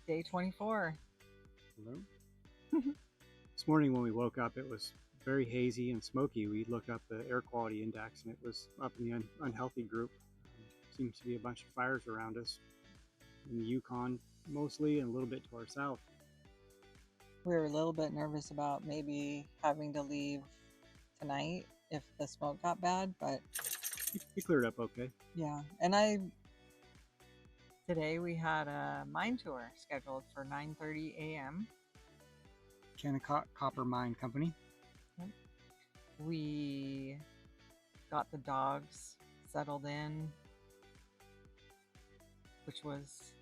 Day 24. Hello. This morning when we woke up, it was very hazy and smoky. We looked up the air quality index and it was up in the unhealthy group. Seems to be a bunch of fires around us in the Yukon mostly, and a little bit to our south. We were a little bit nervous about maybe having to leave tonight if the smoke got bad, but We cleared up okay. yeah. And today we had a mine tour scheduled for 9:30 a.m. Kennecott Copper Mine Company. We got the dogs settled in, which was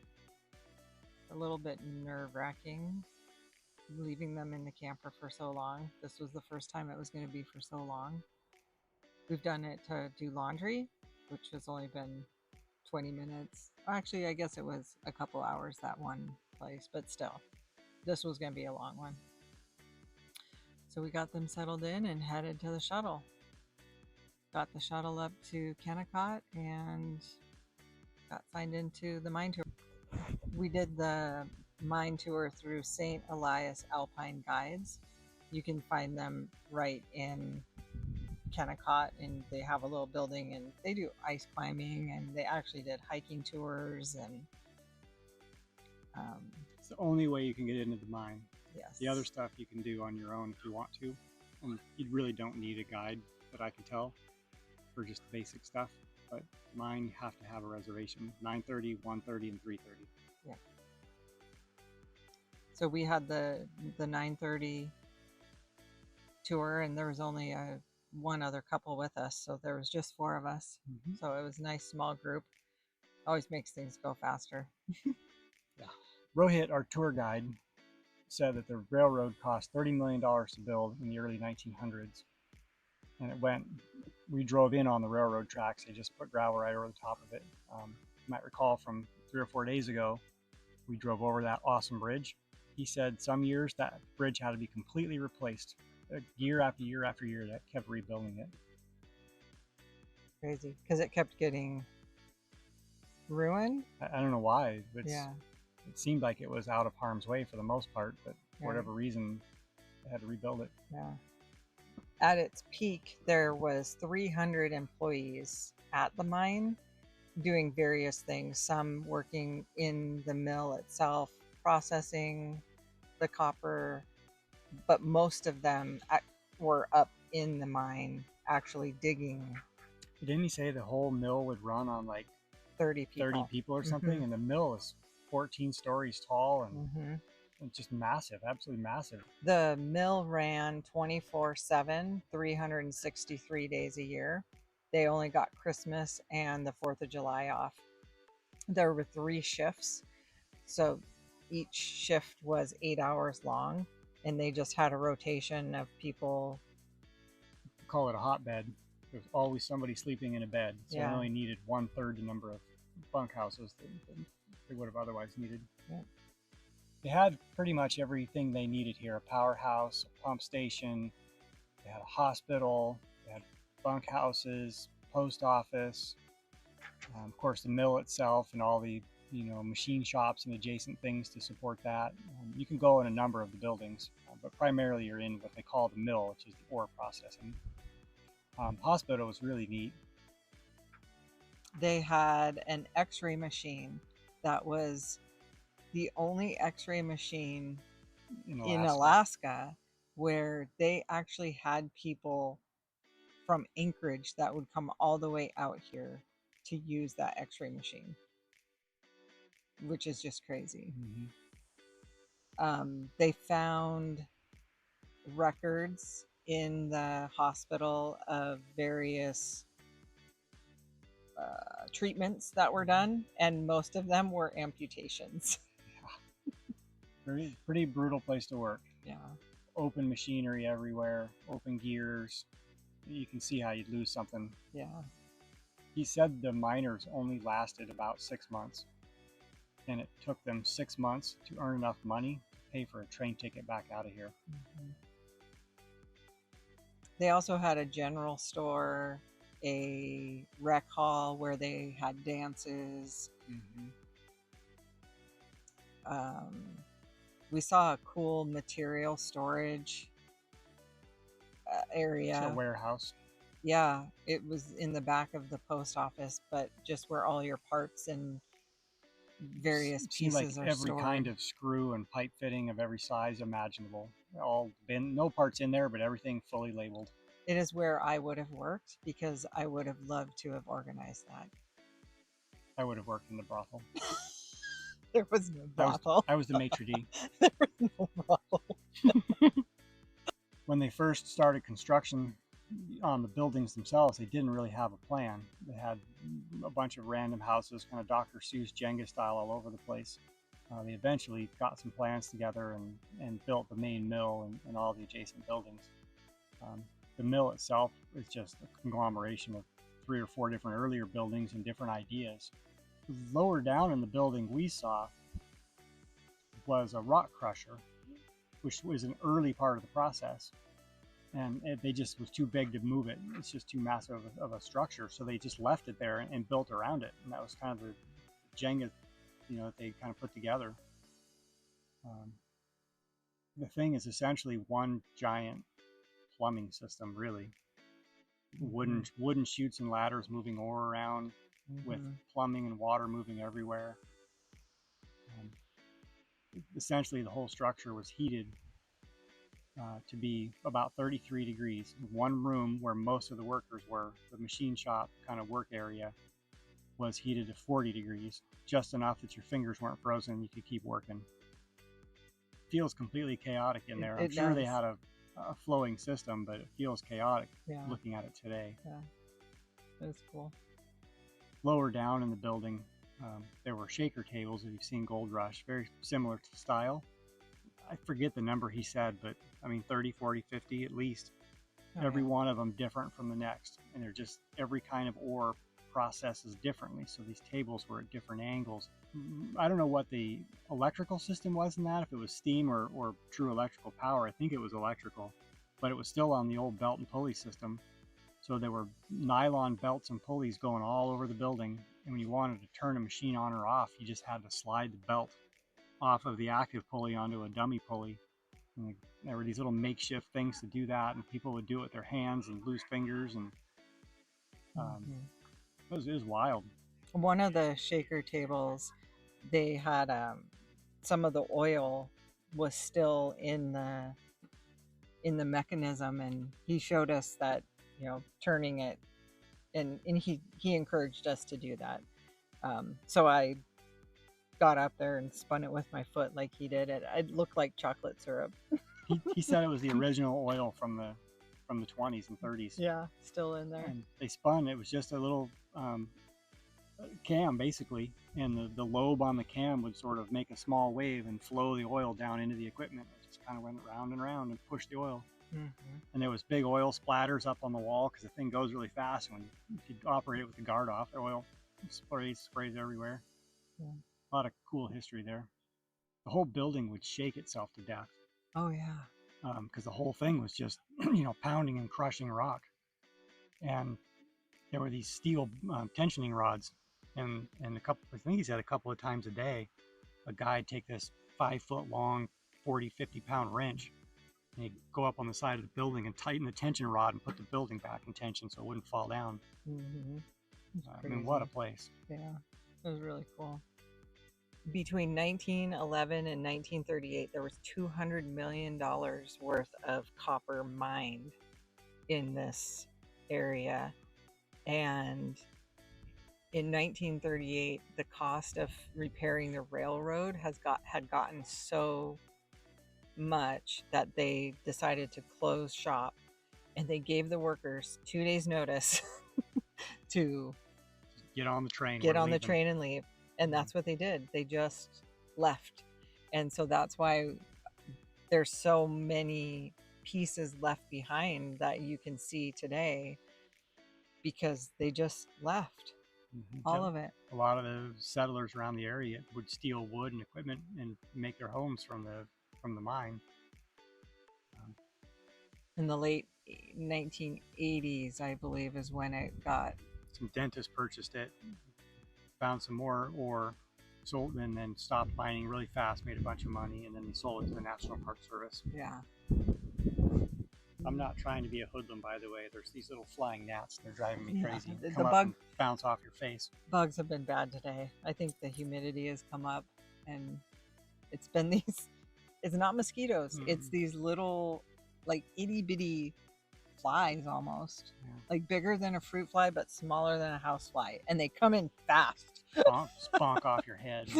a little bit nerve-wracking, leaving them in the camper for so long. This was the first time it was going to be for so long. We've done it to do laundry, which has only been 20 minutes. Actually, I guess it was a couple hours that one place, but still, this was going to be a long one. So we got them settled in and headed to the shuttle. Got the shuttle up to Kennecott and got signed into the mine tour. We did the mine tour through St. Elias Alpine Guides. You can find them right in Kennecott, and they have a little building and they do ice climbing, and they actually did hiking tours. And It's the only way you can get into the mine. yes, The other stuff you can do on your own if you want to, and you really don't need a guide that I can tell for just the basic stuff. But mine, you have to have a reservation: 9:30, 1:30, and 3:30. Yeah. So we had the 9:30 tour, and there was only one other couple with us, so there was just four of us. Mm-hmm. So it was a nice small group. Always makes things go faster. Yeah. Rohit, our tour guide, said that the railroad cost $30 million to build in the early 1900s. And we drove in on the railroad tracks. They just put gravel right over the top of it. You might recall from 3 or 4 days ago, we drove over that awesome bridge. He said some years that bridge had to be completely replaced. Year after year after year, that kept rebuilding it. Crazy, because it kept getting ruined. I don't know why. Yeah. It seemed like it was out of harm's way for the most part, but for whatever reason, they had to rebuild it. Yeah. At its peak, there was 300 employees at the mine doing various things, some working in the mill itself, processing the copper, but most of them were up in the mine actually digging. Didn't he say the whole mill would run on like 30 people or something? And the mill is 14 stories tall and it's just massive, absolutely massive. The mill ran 24/7, 363 days a year. They only got Christmas and the 4th of July off. There were 3 shifts, so each shift was 8 hours long, and they just had a rotation of people. Call it a hotbed. There's always somebody sleeping in a bed, so they only needed 1/3 the number of bunkhouses that they would have otherwise needed. Yeah. They had pretty much everything they needed here: a powerhouse, a pump station, they had a hospital, they had bunkhouses, post office, of course the mill itself and all the machine shops and adjacent things to support that. You can go in a number of the buildings, but primarily you're in what they call the mill, which is the ore processing. Hospital was really neat. They had an x-ray machine that was the only x-ray machine in Alaska where they actually had people from Anchorage that would come all the way out here to use that x-ray machine, which is just crazy. They found records in the hospital of various treatments that were done, and most of them were amputations. Pretty brutal place to work. Yeah. Open machinery everywhere, open gears. You can see how you'd lose something. Yeah. He said the miners only lasted about 6 months, and it took them 6 months to earn enough money to pay for a train ticket back out of here. They also had a general store, a rec hall where they had dances. We saw a cool material storage A area. warehouse. Yeah, it was in the back of the post office, but just where all your parts and various It seemed like pieces are every kind stored. of screw and pipe fitting of every size imaginable. All been, no parts in there, but everything fully labeled. It is where I would have worked because I would have loved to have organized that. I would have worked in the brothel. There was no I was brothel. I was the maitre d'. There was no brothel. When they first started construction on the buildings themselves, they didn't really have a plan. They had a bunch of random houses, kind of Dr. Seuss Jenga style, all over the place. They eventually got some plans together and built the main mill and all the adjacent buildings. Um, the mill itself is just a conglomeration of 3 or 4 different earlier buildings and different ideas. Lower down in the building we saw was a rock crusher, which was an early part of the process. And they just was too big to move it. It's just too massive of a structure. So they just left it there and built around it. And that was kind of the Jenga, that they kind of put together. Um, the thing is essentially one giant plumbing system, really. Wooden chutes and ladders moving ore around, with plumbing and water moving everywhere. Um, Essentially, the whole structure was heated to be about 33 degrees. One room where most of the workers were, the machine shop kind of work area, was heated to 40 degrees, just enough that your fingers weren't frozen, you could keep working. Feels completely chaotic in there. I'm sure they had a flowing system, but it feels chaotic looking at it today. Yeah, that's cool. Lower down in the building, there were shaker tables, if you've seen Gold Rush, very similar to style. I forget the number he said, but I mean 30, 40, 50 at least. Every one of them different from the next, and they're just every kind of ore processes differently, so these tables were at different angles. I don't know what the electrical system was in that, if it was steam or true electrical power. I think it was electrical, but it was still on the old belt and pulley system, so there were nylon belts and pulleys going all over the building, and when you wanted to turn a machine on or off, you just had to slide the belt off of the active pulley onto a dummy pulley. And there were these little makeshift things to do that, and people would do it with their hands and lose fingers, and it was wild. One of the shaker tables, they had some of the oil was still in the mechanism, and he showed us that, turning it, and he encouraged us to do that. So I got up there and spun it with my foot like he did. It looked like chocolate syrup. He said it was the original oil from the 20s and 30s. Yeah, still in there. And they spun. It was just a little cam, basically, and the lobe on the cam would sort of make a small wave and flow the oil down into the equipment. It just kind of went round and round and pushed the oil. And there was big oil splatters up on the wall because the thing goes really fast. When you could operate it with the guard off, the oil sprays everywhere. Yeah. A lot of cool history there. The whole building would shake itself to death. Oh yeah. Because the whole thing was just pounding and crushing rock, and there were these steel tensioning rods, and a couple, I think he said a couple of times a day, a guy'd take this 5-foot long 40-50 pound wrench, and he'd go up on the side of the building and tighten the tension rod and put the building back in tension so it wouldn't fall down. I mean, what a place. Yeah, it was really cool. Between 1911 and 1938, there was $200 million worth of copper mined in this area. And in 1938, the cost of repairing the railroad had gotten so much that they decided to close shop, and they gave the workers 2 days notice to get on the train and leave. And that's what they did. They just left. And so that's why there's so many pieces left behind that you can see today, because they just left. All of it. A lot of the settlers around the area would steal wood and equipment and make their homes from the mine. In the late 1980s, I believe, is when it got. Some dentists purchased it, found some more ore, sold and then stopped mining really fast, made a bunch of money, and then they sold it to the National Park Service. Yeah. I'm not trying to be a hoodlum, by the way. There's these little flying gnats. They're driving me Yeah, crazy. the Come up and bounce off your face. Bugs have been bad today. I think the humidity has come up, and it's been these. It's not mosquitoes. It's these little, like itty bitty flies almost, like bigger than a fruit fly but smaller than a house fly, and they come in fast. Bonk off your head.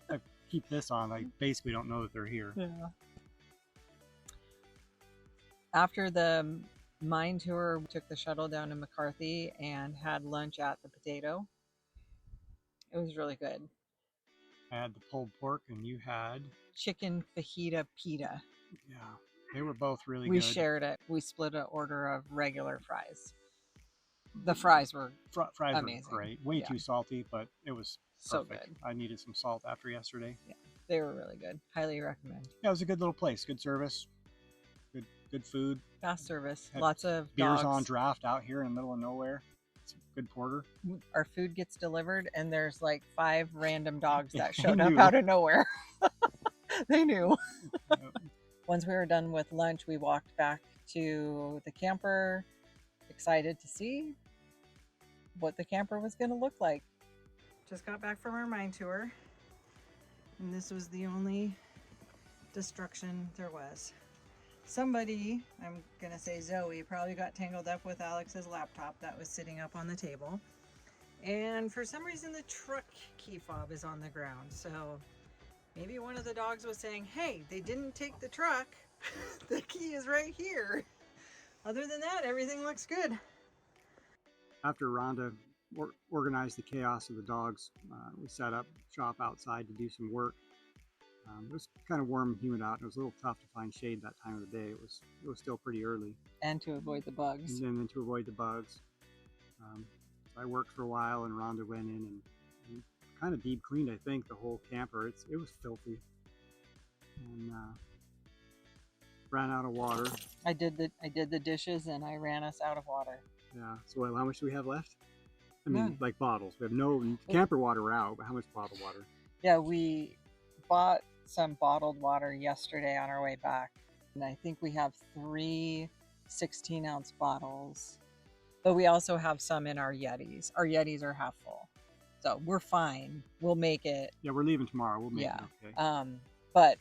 I keep this on. I basically don't know that they're here. Yeah. After the mine tour, we took the shuttle down to McCarthy and had lunch at the Potato. It was really good. I had the pulled pork, and you had chicken fajita pita. Yeah, they were both really We good. shared it. We split an order of regular fries. The fries were fries amazing. Were great. Way too salty, but it was so perfect. good. I needed some salt after yesterday. Yeah, they were really good. Highly recommend. Yeah, it was a good little place. Good service. Good food. Fast service. Lots of beers dogs. On draft out here in the middle of nowhere. It's a good porter. Our food gets delivered, and there's like 5 random dogs that showed up out of nowhere. They knew. Once we were done with lunch, we walked back to the camper, excited to see what the camper was going to look like. Just got back from our mine tour, and this was the only destruction there was. Somebody, I'm going to say Zoe, probably got tangled up with Alex's laptop that was sitting up on the table. And for some reason, the truck key fob is on the ground. So maybe one of the dogs was saying, hey, they didn't take the truck. The key is right here. Other than that, everything looks good. After Rhonda organized the chaos of the dogs, we set up shop outside to do some work. It was kind of warm and humid out. It was a little tough to find shade that time of the day. It was still pretty early. And to avoid the bugs. And then to avoid the bugs. So I worked for a while, and Rhonda went in and kind of deep cleaned, I think, the whole camper. It was filthy. And ran out of water. I did the dishes, and I ran us out of water. Yeah. So how much do we have left? I mean, like bottles. We have no camper water out, but how much bottled water? Yeah, we bought some bottled water yesterday on our way back, and I think we have 3 16-ounce bottles, but we also have some in our Yetis. Our Yetis are half full, so we're fine. We'll make it. Yeah, we're leaving tomorrow. We'll make it okay. But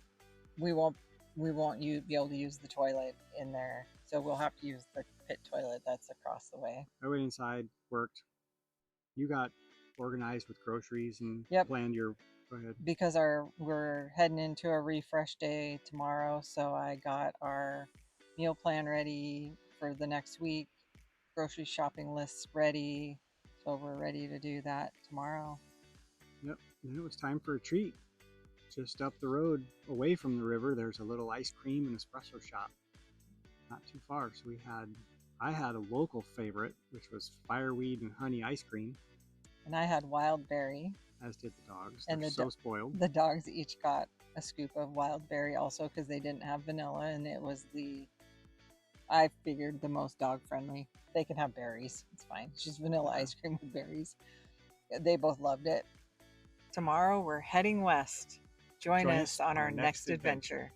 we won't be able to use the toilet in there, so we'll have to use the pit toilet that's across the way. I went inside, worked. You got organized with groceries and planned your. Go ahead. Because we're heading into a refresh day tomorrow, so I got our meal plan ready for the next week, grocery shopping lists ready, so we're ready to do that tomorrow. Yep, and it was time for a treat. Just up the road, away from the river, there's a little ice cream and espresso shop. Not too far, so I had a local favorite, which was fireweed and honey ice cream. And I had wild berry. As did the dogs. They're so spoiled. The dogs each got a scoop of wild berry also because they didn't have vanilla, and it was I figured the most dog friendly. They can have berries. It's fine. It's just vanilla ice cream with berries. They both loved it. Tomorrow we're heading west. Join us on our next adventure.